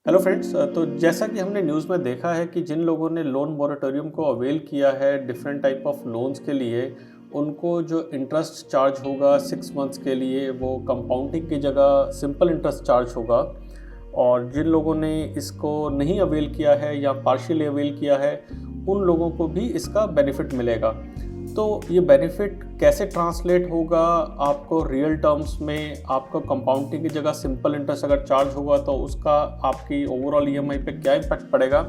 Hello friends, तो जैसा कि हमने न्यूज़ में देखा है कि जिन लोगों ने लोन मॉरेटोरियम को अवेल किया है डिफरेंट टाइप ऑफ लोन्स के लिए, उनको जो इंटरेस्ट चार्ज होगा 6 मंथ्स के लिए वो कंपाउंडिंग की जगह सिंपल इंटरेस्ट चार्ज होगा। और जिन लोगों ने इसको नहीं अवेल किया है या पार्शियली अवेल किया है, उन लोगों को भी इसका बेनिफिट मिलेगा। तो ये बेनिफिट कैसे ट्रांसलेट होगा आपको रियल टर्म्स में? आपको कंपाउंडिंग की जगह सिंपल इंटरेस्ट अगर चार्ज होगा तो उसका आपकी ओवरऑल ईएमआई पे क्या इम्पैक्ट पड़ेगा?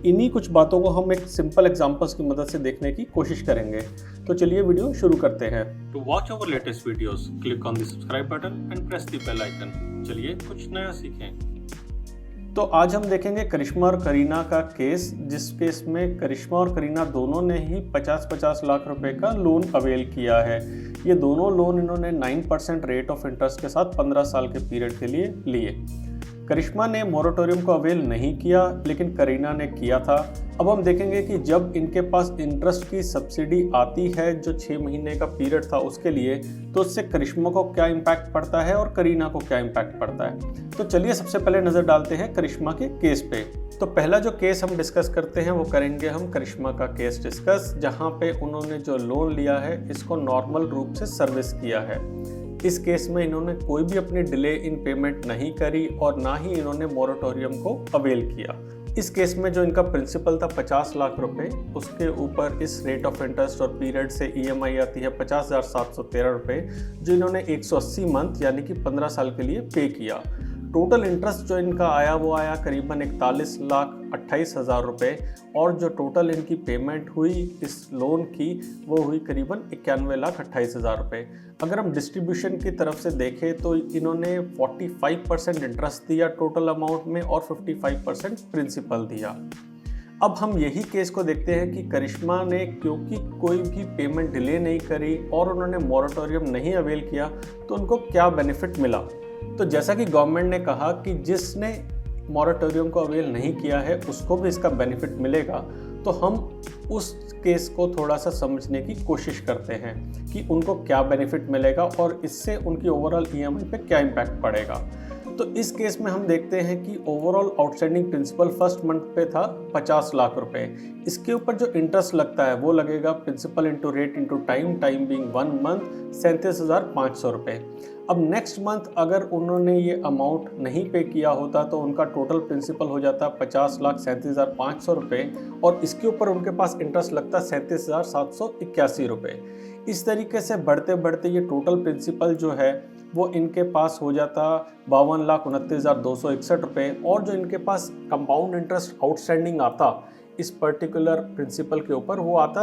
इन्हीं कुछ बातों को हम एक सिंपल एग्जांपल्स की मदद से देखने की कोशिश करेंगे। तो चलिए वीडियो शुरू करते हैं। To watch our latest videos, click on the subscribe button and press the bell icon. चलिए कुछ नया सीखें। तो आज हम देखेंगे करिश्मा और करीना का केस, जिस केस में करिश्मा और करीना दोनों ने ही 50-50 लाख रुपए का लोन अवेल किया है। ये दोनों लोन इन्होंने 9% रेट ऑफ इंटरेस्ट के साथ 15 साल के पीरियड के लिए लिए। करिश्मा ने मोरेटोरियम को अवेल नहीं किया, लेकिन करीना ने किया था। अब हम देखेंगे कि जब इनके पास इंटरेस्ट की सब्सिडी आती है जो 6 महीने का पीरियड था उसके लिए, तो उससे करिश्मा को क्या इम्पैक्ट पड़ता है और करीना को क्या इम्पैक्ट पड़ता है। तो चलिए सबसे पहले नज़र डालते हैं करिश्मा के केस पे। तो पहला जो केस हम डिस्कस करते हैं वो करेंगे हम करिश्मा का केस डिस्कस, जहाँ पे उन्होंने जो लोन लिया है इसको नॉर्मल रूप से सर्विस किया है। इस केस में इन्होंने कोई भी अपनी डिले इन पेमेंट नहीं करी और ना ही इन्होंने मोरेटोरियम को अवेल किया। इस केस में जो इनका प्रिंसिपल था 50 लाख रुपए, उसके ऊपर इस रेट ऑफ इंटरेस्ट और पीरियड से ईएमआई आती है 50,713 रुपये, जो इन्होंने 180 मंथ यानी कि 15 साल के लिए पे किया। टोटल इंटरेस्ट जो इनका आया वो आया करीबन 41,28,000 रुपये, और जो टोटल इनकी पेमेंट हुई इस लोन की वो हुई करीबन 91,28,000 रुपये। अगर हम डिस्ट्रीब्यूशन की तरफ से देखें तो इन्होंने 45% इंटरेस्ट दिया टोटल अमाउंट में और 55% प्रिंसिपल दिया। अब हम यही केस को देखते हैं कि करिश्मा ने क्योंकि कोई भी पेमेंट डिले नहीं करी और उन्होंने मोरेटोरियम नहीं अवेल किया, तो उनको क्या बेनिफिट मिला। तो जैसा कि गवर्नमेंट ने कहा कि जिसने मोरेटोरियम को अवेल नहीं किया है उसको भी इसका बेनिफिट मिलेगा, तो हम उस केस को थोड़ा सा समझने की कोशिश करते हैं कि उनको क्या बेनिफिट मिलेगा और इससे उनकी ओवरऑल ईएमआई पे क्या इम्पैक्ट पड़ेगा। तो इस केस में हम देखते हैं कि overall outstanding principal first month पे था 50 लाख रुपए। इसके ऊपर जो इंटरेस्ट लगता है वो लगेगा principal into rate into time being 1 month 37,500 रुपये। अब नेक्स्ट मंथ अगर उन्होंने ये अमाउंट नहीं पे किया होता तो उनका टोटल प्रिंसिपल हो जाता 50,37,500 रुपये, और इसके ऊपर उनके पास इंटरेस्ट लगता 37,781 रुपये। इस तरीके से बढ़ते बढ़ते ये टोटल प्रिंसिपल जो है वो इनके पास हो जाता 52,29,261 रुपये, और जो इनके पास कंपाउंड इंटरेस्ट आउटस्टैंडिंग आता इस पर्टिकुलर प्रिंसिपल के ऊपर वो आता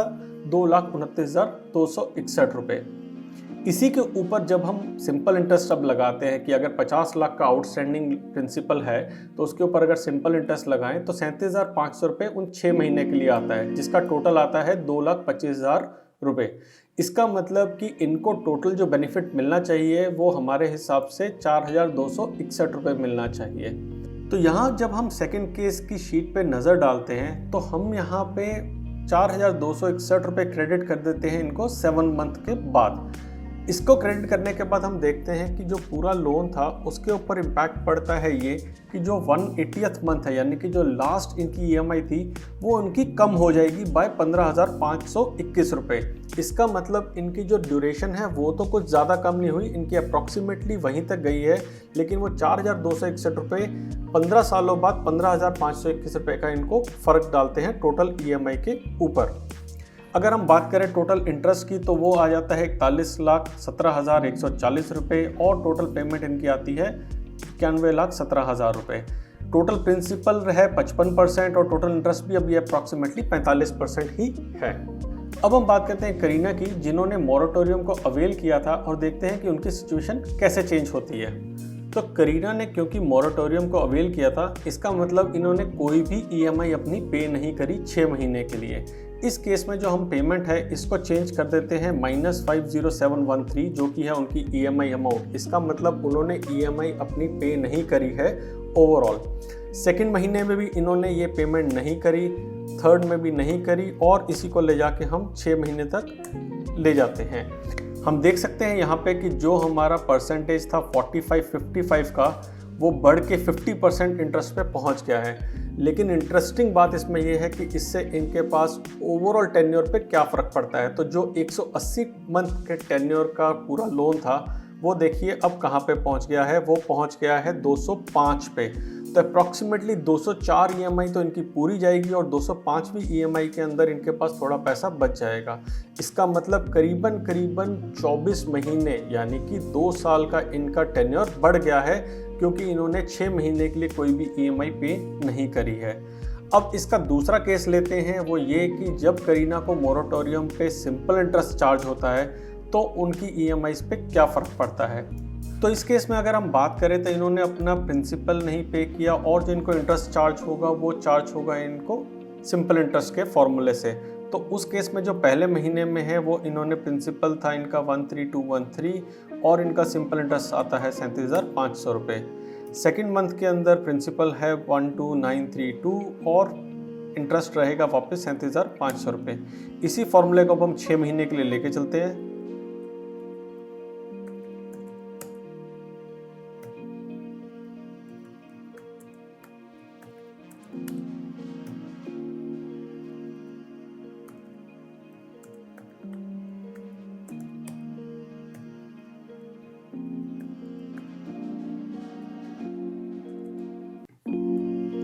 2,29,261 रुपये। इसी के ऊपर जब हम सिंपल इंटरेस्ट अब लगाते हैं कि अगर 50 लाख का आउटस्टैंडिंग प्रिंसिपल है तो उसके ऊपर अगर सिंपल इंटरेस्ट लगाएं तो 37,500 रुपये उन 6 महीने के लिए आता है, जिसका टोटल आता है 2,25,000 रुपये। इसका मतलब कि इनको टोटल जो बेनिफिट मिलना चाहिए वो हमारे हिसाब से 4,261 रुपये मिलना चाहिए। तो यहाँ जब हम सेकेंड केस की शीट पे नज़र डालते हैं तो हम यहाँ पे 4,261 रुपये क्रेडिट कर देते हैं इनको 7 मंथ के बाद। इसको क्रेडिट करने के बाद हम देखते हैं कि जो पूरा लोन था उसके ऊपर इम्पैक्ट पड़ता है ये कि जो 180th मंथ है यानी कि जो लास्ट इनकी ईएमआई थी वो उनकी कम हो जाएगी बाय 15,521 रुपये। इसका मतलब इनकी जो ड्यूरेशन है वो तो कुछ ज़्यादा कम नहीं हुई, इनकी अप्रॉक्सीमेटली वहीं तक गई है, लेकिन वो 4,261 रुपये 15 सालों बाद 15,521 रुपये का इनको फ़र्क डालते हैं टोटल ईएमआई के ऊपर। अगर हम बात करें टोटल इंटरेस्ट की तो वो आ जाता है 41,17,140 रुपये, और टोटल पेमेंट इनकी आती है 91,17,000 रुपये। टोटल प्रिंसिपल है 55% और टोटल इंटरेस्ट भी अभी अप्रॉक्सीमेटली 45% ही है। अब हम बात करते हैं करीना की, जिन्होंने मोरेटोरियम को अवेल किया था, और देखते हैं कि उनकी सिचुएशन कैसे चेंज होती है। तो करीना ने क्योंकि मोरेटोरियम को अवेल किया था, इसका मतलब इन्होंने कोई भी ईएमआई अपनी पे नहीं करी 6 महीने के लिए। इस केस में जो हम पेमेंट है इसको चेंज कर देते हैं -50713, जो कि है उनकी ईएमआई अमाउंट। इसका मतलब उन्होंने ईएमआई अपनी पे नहीं करी है ओवरऑल। सेकंड महीने में भी इन्होंने ये पेमेंट नहीं करी, थर्ड में भी नहीं करी, और इसी को ले जाके हम 6 महीने तक ले जाते हैं। हम देख सकते हैं यहाँ पे कि जो हमारा परसेंटेज था 45-55 का, वो बढ़ के 50% इंटरेस्ट पे पहुंच गया है। लेकिन इंटरेस्टिंग बात इसमें यह है कि इससे इनके पास ओवरऑल टेन्योर पे क्या फ़र्क पड़ता है। तो जो 180 मंथ के टेन्योर का पूरा लोन था वो देखिए अब कहाँ पे पहुँच गया है, वो पहुँच गया है 205 पे। तो अप्रॉक्सीमेटली 204 ईएमआई तो इनकी पूरी जाएगी और 205वीं ईएमआई के अंदर इनके पास थोड़ा पैसा बच जाएगा। इसका मतलब करीबन 24 महीने यानी कि 2 साल का इनका टेन्योर बढ़ गया है, क्योंकि इन्होंने 6 महीने के लिए कोई भी ईएमआई पे नहीं करी है। अब इसका दूसरा केस लेते हैं, वो ये कि जब करीना को मोरेटोरियम पे सिंपल इंटरेस्ट चार्ज होता है तो उनकी ईएमआईज़ पे क्या फ़र्क पड़ता है। तो इस केस में अगर हम बात करें तो इन्होंने अपना प्रिंसिपल नहीं पे किया और जो इनको इंटरेस्ट चार्ज होगा वो चार्ज होगा इनको सिंपल इंटरेस्ट के फॉर्मूले से। तो उस केस में जो पहले महीने में है वो इन्होंने प्रिंसिपल था इनका 13213 और इनका सिंपल इंटरेस्ट आता है 37,500 रुपये। सेकेंड मंथ के अंदर प्रिंसिपल है 12,932 और इंटरेस्ट रहेगा वापस 37,500 रुपये। इसी फॉर्मूले को अब हम 6 महीने के लिए लेके चलते हैं।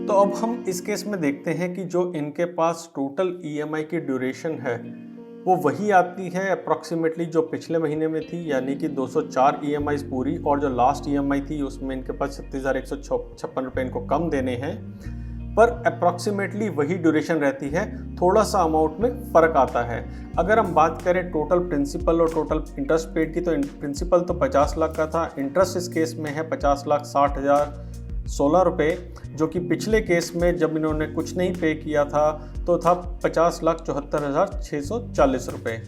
तो अब हम इस केस में देखते हैं कि जो इनके पास टोटल ईएमआई की ड्यूरेशन है वो वही आती है अप्रॉक्सीमेटली जो पिछले महीने में थी, यानी कि 204 ईएमआईज़ पूरी, और जो लास्ट ईएमआई थी उसमें इनके पास 36,156 रुपये इनको कम देने हैं, पर अप्रॉक्सीमेटली वही ड्यूरेशन रहती है। थोड़ा सा अमाउंट में फ़र्क आता है। अगर हम बात करें टोटल प्रिंसिपल और टोटल इंटरेस्ट पेड की, तो प्रिंसिपल तो 50 लाख का था, इंटरेस्ट इस केस में है 50,60,016 रुपये, जो कि पिछले केस में जब इन्होंने कुछ नहीं पे किया था तो था 50,74,640 रुपये।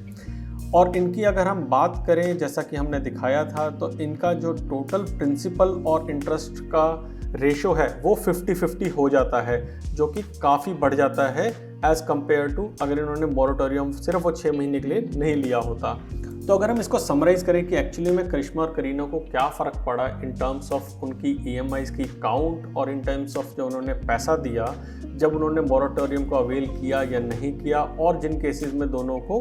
और इनकी अगर हम बात करें जैसा कि हमने दिखाया था, तो इनका जो टोटल प्रिंसिपल और इंटरेस्ट का रेशो है वो 50-50 हो जाता है, जो कि काफ़ी बढ़ जाता है एज़ कम्पेयर टू अगर इन्होंने मोरेटोरियम सिर्फ वो 6 महीने के लिए नहीं लिया होता। तो अगर हम इसको समराइज़ करें कि एक्चुअली में करिश्मा और करीना को क्या फ़र्क पड़ा इन टर्म्स ऑफ उनकी ईएमआईज़ की काउंट और इन टर्म्स ऑफ जो उन्होंने पैसा दिया जब उन्होंने मोरेटोरियम को अवेल किया या नहीं किया, और जिन केसेस में दोनों को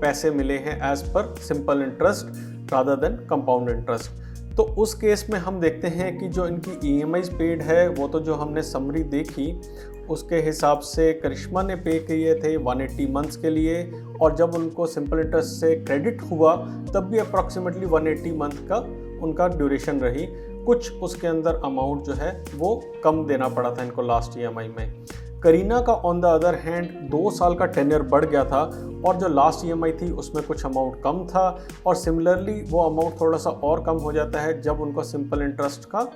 पैसे मिले हैं as per simple interest rather than compound interest. तो उस केस में हम देखते हैं कि जो इनकी ईएमआईज़ पेड है वो तो जो हमने समरी देखी उसके हिसाब से करिश्मा ने पे किए थे 180 मंथ्स के लिए, और जब उनको सिंपल इंटरेस्ट से क्रेडिट हुआ तब भी अप्रॉक्सीमेटली 180 मंथ का उनका ड्यूरेशन रही। कुछ उसके अंदर अमाउंट जो है वो कम देना पड़ा था इनको लास्ट ईएमआई में। करीना का ऑन द अदर हैंड 2 साल का टेन्योर बढ़ गया था और जो लास्ट ईएमआई थी उसमें कुछ अमाउंट कम था, और सिमिलरली वो अमाउंट थोड़ा सा और कम हो जाता है जब उनको सिंपल इंटरेस्ट का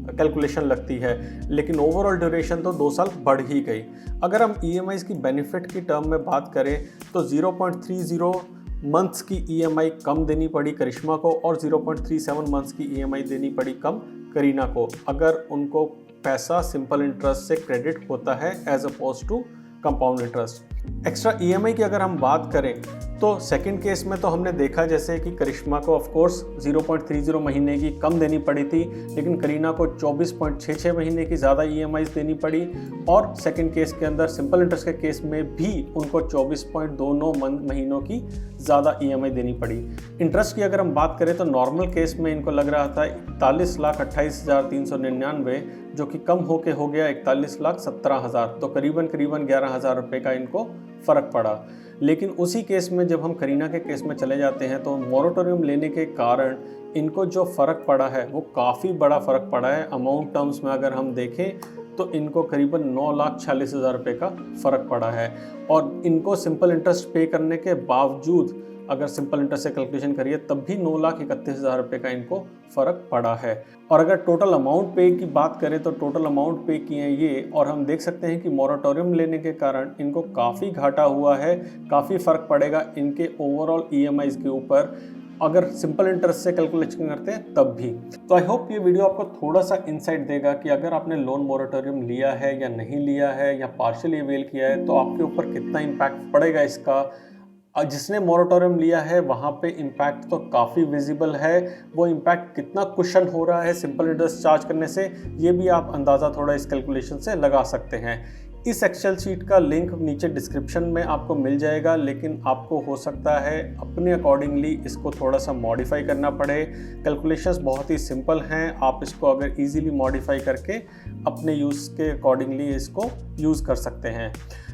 कैलकुलेशन लगती है, लेकिन ओवरऑल ड्यूरेशन तो 2 साल बढ़ ही गई। अगर हम ईएमआईज़ की बेनिफिट की टर्म में बात करें तो 0.30 मंथ्स की ईएमआई कम देनी पड़ी करिश्मा को और 0.37 मंथ्स की ईएमआई देनी पड़ी कम करीना को, अगर उनको पैसा सिंपल इंटरेस्ट से क्रेडिट होता है as opposed to compound interest. Extra EMI की अगर हम बात करें तो सेकंड केस में तो हमने देखा जैसे कि करिश्मा को ऑफ कोर्स 0.30 महीने की कम देनी पड़ी थी, लेकिन करीना को 24.66 महीने की ज़्यादा ईएमआईज़ देनी पड़ी, और सेकंड केस के अंदर सिंपल इंटरेस्ट के केस में भी उनको 24.29 महीनों की ज़्यादा ईएमआई देनी पड़ी। इंटरेस्ट की अगर हम बात करें तो नॉर्मल केस में इनको लग रहा था 41,28,399, जो कि कम होके हो गया 41,17,000, तो करीबन 11,000 रुपये का इनको फ़र्क पड़ा। लेकिन उसी केस में जब हम करीना के केस में चले जाते हैं तो मोरेटोरियम लेने के कारण इनको जो फ़र्क पड़ा है वो काफ़ी बड़ा फ़र्क पड़ा है। अमाउंट टर्म्स में अगर हम देखें तो इनको करीबन 9,40,000 रुपये का फ़र्क पड़ा है, और इनको सिंपल इंटरेस्ट पे करने के बावजूद अगर सिंपल इंटरेस्ट से कैलकुलेशन करिए तब भी 9,31,000 रुपये का इनको फ़र्क पड़ा है। और अगर टोटल अमाउंट पे की बात करें तो टोटल अमाउंट पे किए हैं ये, और हम देख सकते हैं कि मोरेटोरियम लेने के कारण इनको काफ़ी घाटा हुआ है, काफ़ी फ़र्क पड़ेगा इनके ओवरऑल ईएमआईज़ के ऊपर अगर सिंपल इंटरेस्ट से कैलकुलेशन करते हैं तब भी। तो आई होप ये वीडियो आपको थोड़ा सा इंसाइट देगा कि अगर आपने लोन मोरेटोरियम लिया है या नहीं लिया है या पार्शियली अवेल किया है तो आपके ऊपर कितना इम्पैक्ट पड़ेगा इसका। जिसने मोरेटोरियम लिया है वहाँ पे इम्पैक्ट तो काफ़ी विजिबल है। वो इम्पैक्ट कितना कुशन हो रहा है सिंपल इंटरेस्ट चार्ज करने से, ये भी आप अंदाज़ा थोड़ा इस कैलकुलेशन से लगा सकते हैं। इस एक्सेल शीट का लिंक नीचे डिस्क्रिप्शन में आपको मिल जाएगा, लेकिन आपको हो सकता है अपने अकॉर्डिंगली इसको थोड़ा सा मॉडिफाई करना पड़े। कैलकुलेशंस बहुत ही सिंपल हैं, आप इसको अगर इजीली मॉडिफाई करके अपने यूज़ के अकॉर्डिंगली इसको यूज़ कर सकते हैं।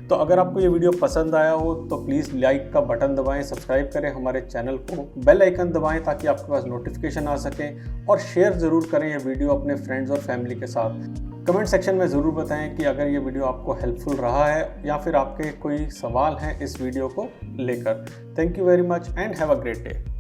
तो अगर आपको ये वीडियो पसंद आया हो तो प्लीज़ लाइक का बटन दबाएं, सब्सक्राइब करें हमारे चैनल को, बेल आइकन दबाएं ताकि आपके पास नोटिफिकेशन आ सके, और शेयर ज़रूर करें ये वीडियो अपने फ्रेंड्स और फैमिली के साथ। कमेंट सेक्शन में ज़रूर बताएं कि अगर ये वीडियो आपको हेल्पफुल रहा है या फिर आपके कोई सवाल हैं इस वीडियो को लेकर। Thank you very much and have a great day.